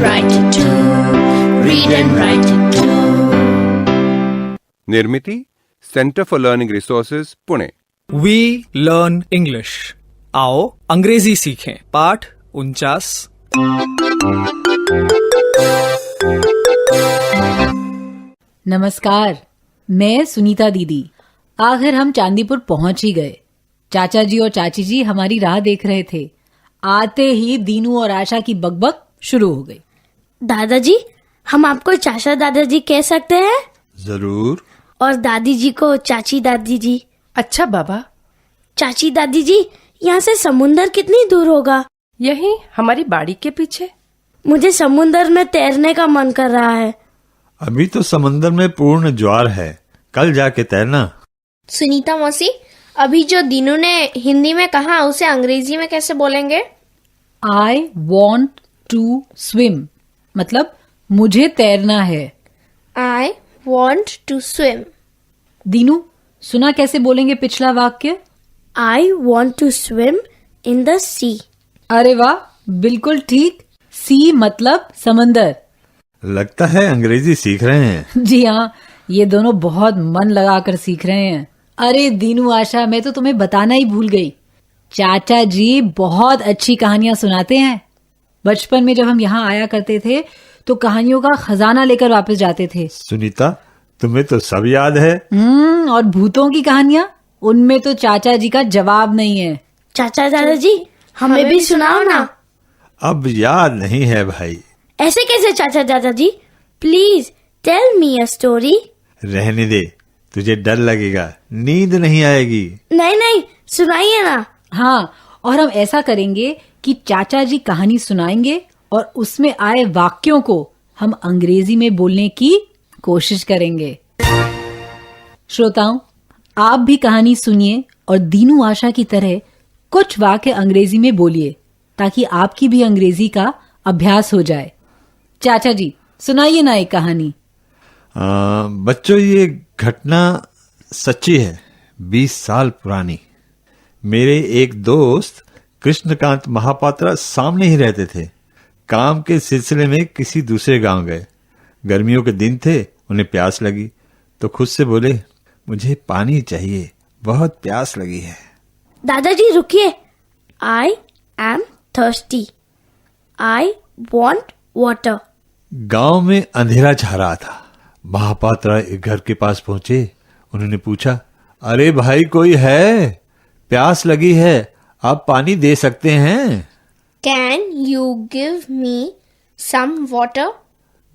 and write it too. Read and write it too. Nirmiti centre for learning resources Pune. We learn English. आओ अंग्रेजी सीखें। पाठ 49। नमस्कार, मैं सुनीता दीदी। आखिर हम चांदीपुर पहुंच ही गए। चाचा जी और चाची जी हमारी राह देख रहे थे। आते ही दीनू और आशा की बकबक शुरू हो गई। दादाजी, हम आपको चाचा दादाजी कह सकते हैं? जरूर। और दादी जी को चाची दादी जी। अच्छा बाबा। चाची दादी जी, यहाँ से समुंदर कितनी दूर होगा? यही हमारी बाड़ी के पीछे। मुझे समुंदर में तैरने का मन कर रहा है। अभी तो समंदर में पूर्ण ज्वार है, कल जाके तैरना। सुनीता मौसी, अभी जो दीनू ने हिंदी में कहा उसे अंग्रेजी में कैसे बोलेंगे? I want to swim मतलब मुझे तैरना है। I want to swim. Dinu, सुना कैसे बोलेंगे पिछला वाक्य? I want to swim in the sea. अरे वाह, बिल्कुल ठीक। सी मतलब समंदर। लगता है अंग्रेजी सीख रहे हैं। जी हाँ, ये दोनों बहुत मन लगाकर सीख रहे हैं। अरे दीनू, आशा, मैं तो तुम्हें बताना ही भूल गई। चाचा जी बहुत अच्छी कहानियां सुनाते हैं। बचपन में जब हम यहाँ आया करते थे तो कहानियों का खजाना लेकर वापस जाते थे। सुनीता, तुम्हें तो सब याद है। और भूतों की कहानियां, उनमें तो चाचा जी का जवाब नहीं है। चाचा दादाजी, हमें भी सुनाओ ना। अब याद नहीं है भाई। ऐसे कैसे चाचा दादाजी? Please tell me a story. रहने दे, तुझे डर लगेगा, नींद नहीं आएगी। नहीं नहीं, सुनाइए ना। हाँ, और हम ऐसा करेंगे कि चाचा जी कहानी सुनाएंगे और उसमें आए वाक्यों को हम अंग्रेजी में बोलने की कोशिश करेंगे। श्रोताओं, आप भी कहानी सुनिए और दीनू आशा की तरह कुछ वाक्य अंग्रेजी में बोलिए ताकि आपकी भी अंग्रेजी का अभ्यास हो जाए। चाचा जी, सुनाइए ना एक कहानी। बच्चों, ये घटना सच्ची है, 20 साल पुरानी। मेरे एक दोस्त कृष्णकांत महापात्रा सामने ही रहते थे। काम के सिलसिले में किसी दूसरे गांव गए। गर्मियों के दिन थे, उन्हें प्यास लगी तो खुद से बोले, मुझे पानी चाहिए, बहुत प्यास लगी है। दादाजी रुकिए। I am thirsty. I want water. गांव में अंधेरा छा रहा था। महापात्रा एक घर के पास पहुंचे। उन्होंने पूछा, अरे भाई, कोई है? प्यास लगी है, आप पानी दे सकते हैं? Can you give me some water?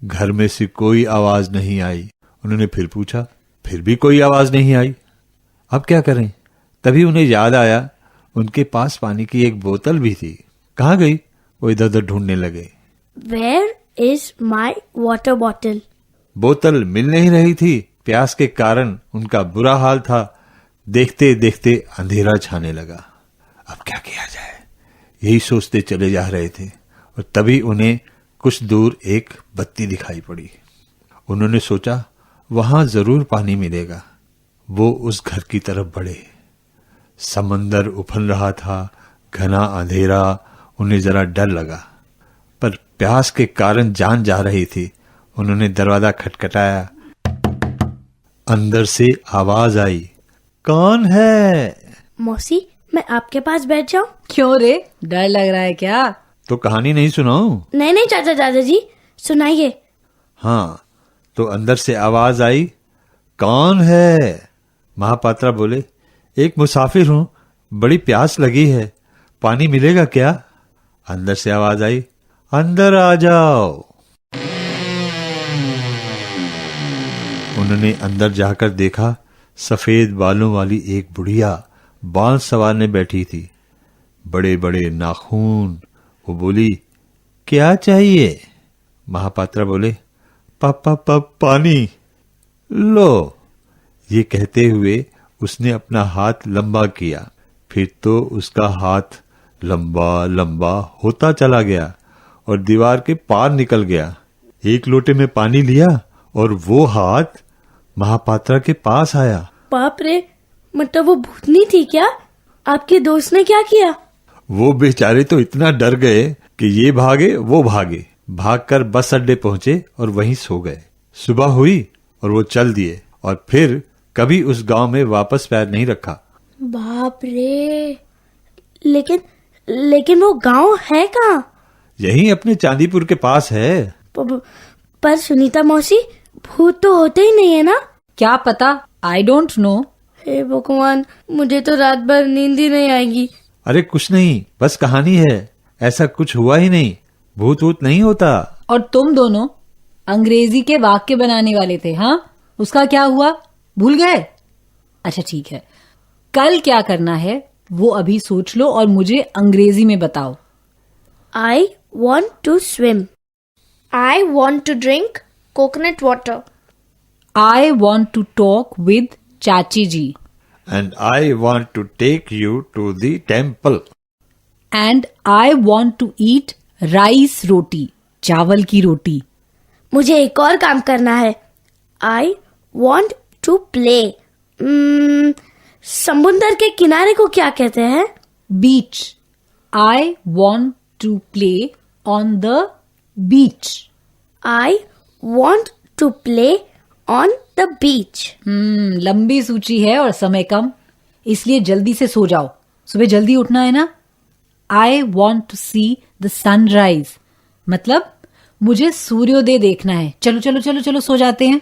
घर में से कोई आवाज नहीं आई। उन्होंने फिर पूछा, फिर भी कोई आवाज नहीं आई। अब क्या करें? तभी उन्हें याद आया, उनके पास पानी की एक बोतल भी थी। कहाँ गई? वो इधर उधर ढूंढने लगे। Where is my water bottle? बोतल मिल नहीं रही थी। प्यास के कारण उनका बुरा हाल था। देखते देखते अंधेरा छाने लगा। अब क्या किया जाए, यही सोचते चले जा रहे थे और तभी उन्हें कुछ दूर एक बत्ती दिखाई पड़ी। उन्होंने सोचा, वहां जरूर पानी मिलेगा। वो उस घर की तरफ बढ़े। समंदर उफल रहा था, घना अंधेरा। उन्हें जरा डर लगा, पर प्यास के कारण जान जा रही थी। उन्होंने दरवाजा खटखटाया। अंदर से आवाज आई, कौन है? मौसी, मैं आपके पास बैठ जाऊं? क्यों रे, डर लग रहा है क्या? तो कहानी नहीं सुनाऊं? नहीं नहीं चाचा दादाजी, सुनाइए। हाँ, तो अंदर से आवाज आई, कौन है? महापात्रा बोले, एक मुसाफिर हूं, बड़ी प्यास लगी है, पानी मिलेगा क्या? अंदर से आवाज आई, अंदर आ जाओ। उन्होंने अंदर जाकर देखा, सफेद बालों वाली एक बुढ़िया बाल संवारने बैठी थी, बड़े बड़े नाखून। वो बोली, क्या चाहिए? महापात्रा बोले, पानी लो। ये कहते हुए उसने अपना हाथ लंबा किया। फिर तो उसका हाथ लंबा लंबा होता चला गया और दीवार के पार निकल गया। एक लोटे में पानी लिया और वो हाथ महापात्रा के पास आया। बाप रे, मतलब वो भूतनी थी क्या? आपके दोस्त ने क्या किया? वो बेचारे तो इतना डर गए कि ये भागे वो भागे, भागकर बस अड्डे पहुंचे और वहीं सो गए। सुबह हुई और वो चल दिए और फिर कभी उस गांव में वापस पैर नहीं रखा। बाप रे, लेकिन वो गांव है कहाँ? यही अपने चांदीपुर के पास है। पर सुनीता मौसी, भूत तो होते ही नहीं है ना? क्या पता, आई डोंट नो। हे भगवान, मुझे तो रात भर नींद ही नहीं आएगी। अरे कुछ नहीं, बस कहानी है, ऐसा कुछ हुआ ही नहीं, भूत वूत नहीं होता। और तुम दोनों अंग्रेजी के वाक्य बनाने वाले थे, हाँ? उसका क्या हुआ, भूल गए? अच्छा ठीक है, कल क्या करना है वो अभी सोच लो और मुझे अंग्रेजी में बताओ। I want to swim. I want to drink coconut water. I want to talk with चाची जी. And I want to take you to the temple. And I want to eat rice रोटी, चावल की रोटी. मुझे एक और काम करना है. I want to play. समुंदर के किनारे को क्या कहते हैं? Beach. I want to play on the beach. I want to play on the beach. लंबी सूची है और समय कम, इसलिए जल्दी से सो जाओ, सुबह जल्दी उठना है ना। I want to see the sunrise, मतलब मुझे सूर्योदय देखना है। चलो चलो चलो चलो सो जाते हैं।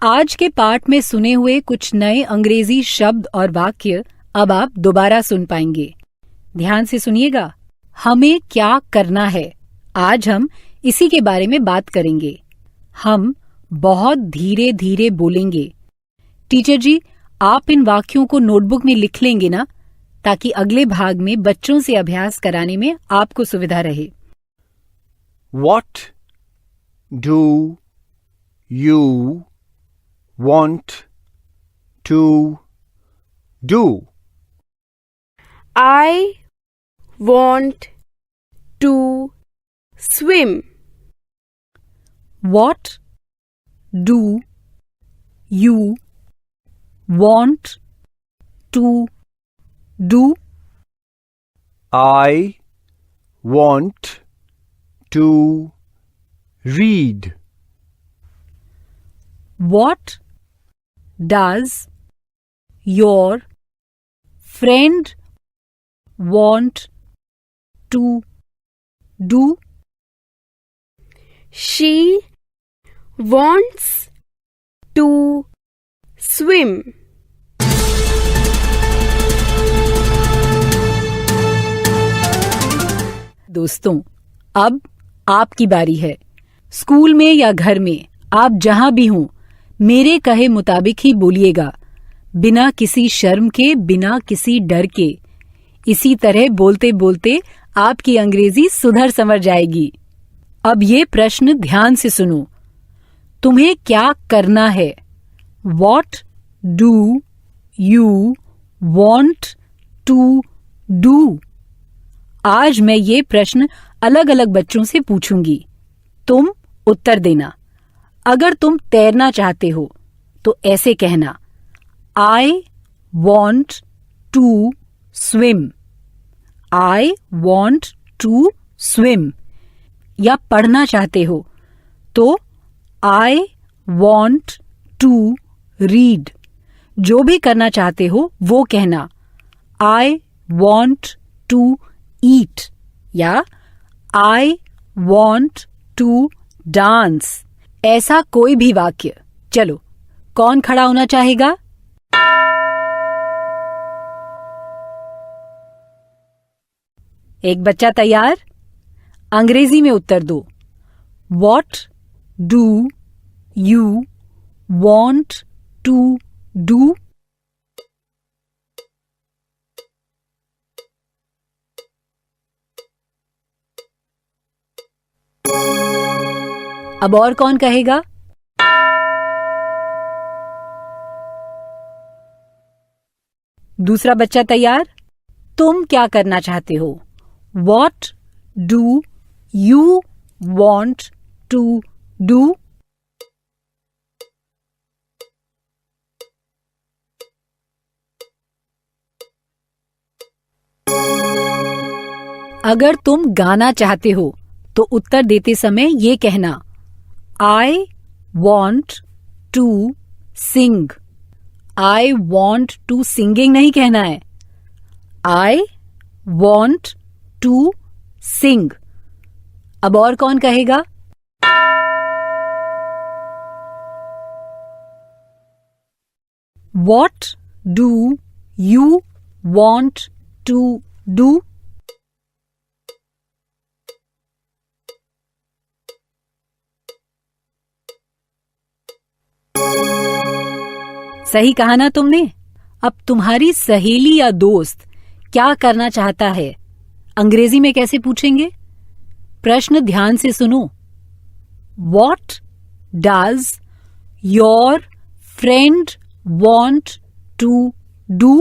आज के पाठ में सुने हुए कुछ नए अंग्रेजी शब्द और वाक्य अब आप दोबारा सुन पाएंगे। ध्यान से सुनिएगा। हमें क्या करना है, आज हम इसी के बारे में बात करेंगे। हम बहुत धीरे धीरे बोलेंगे। टीचर जी, आप इन वाक्यों को नोटबुक में लिख लेंगे ना, ताकि अगले भाग में बच्चों से अभ्यास कराने में आपको सुविधा रहे। What do you want to do? I want to swim. What do you want to do? I want to read. What does your friend want to do? She wants to swim. दोस्तों, अब आपकी बारी है। School में या घर में, आप जहां भी हों, मेरे कहे मुताबिक ही बोलिएगा, बिना किसी शर्म के, बिना किसी डर के। इसी तरह बोलते बोलते आपकी अंग्रेजी सुधर संवर जाएगी। अब ये प्रश्न ध्यान से सुनो। तुम्हें क्या करना है? What do you want to do? आज मैं ये प्रश्न अलग अलग बच्चों से पूछूंगी, तुम उत्तर देना। अगर तुम तैरना चाहते हो तो ऐसे कहना, I want to swim. I want to swim. या पढ़ना चाहते हो तो I want to read. जो भी करना चाहते हो वो कहना, I want to eat या I want to dance. ऐसा कोई भी वाक्य। चलो, कौन खड़ा होना चाहेगा? एक बच्चा तैयार? अंग्रेजी में उत्तर दो। What do you want to do? अब और कौन कहेगा? दूसरा बच्चा तैयार? तुम क्या करना चाहते हो? What do you want to do? अगर तुम गाना चाहते हो तो उत्तर देते समय ये कहना, I want to sing. I want to singing नहीं कहना है, आई वॉन्ट टू सिंग। अब और कौन कहेगा? What do you want to do? सही कहा ना तुमने। अब तुम्हारी सहेली या दोस्त क्या करना चाहता है, अंग्रेजी में कैसे पूछेंगे? प्रश्न ध्यान से सुनो। What does your friend want to do?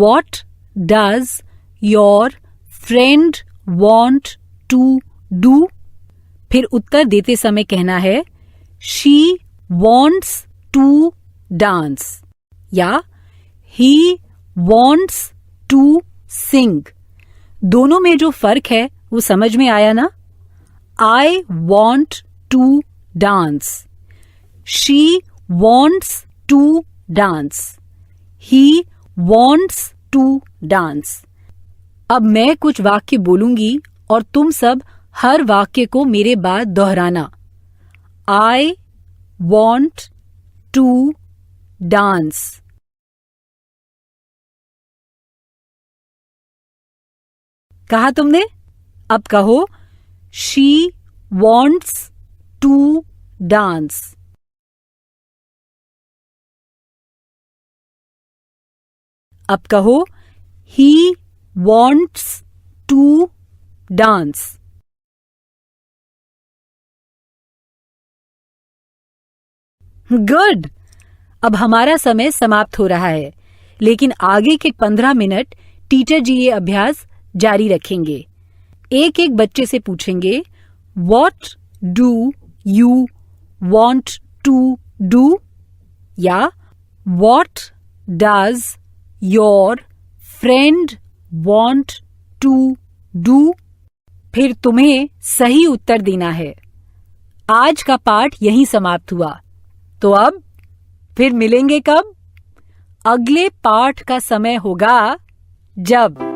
What does your friend want to do? फिर उत्तर देते समय कहना है, she wants to dance या he wants to sing। दोनों में जो फर्क है वो समझ में आया ना? I want to dance, she wants to dance, he wants to dance। अब मैं कुछ वाक्य बोलूंगी और तुम सब हर वाक्य को मेरे बाद दोहराना। I want to dance। कहा तुमने? अब कहो, she wants to dance। अब कहो, he wants to dance। Good. अब हमारा समय समाप्त हो रहा है, लेकिन आगे के 15 मिनट टीचर जी ये अभ्यास जारी रखेंगे। एक एक बच्चे से पूछेंगे, What do you want to do? या What does your friend want to do? फिर तुम्हें सही उत्तर देना है। आज का पाठ यहीं समाप्त हुआ। तो अब फिर मिलेंगे कब? अगले पाठ का समय होगा जब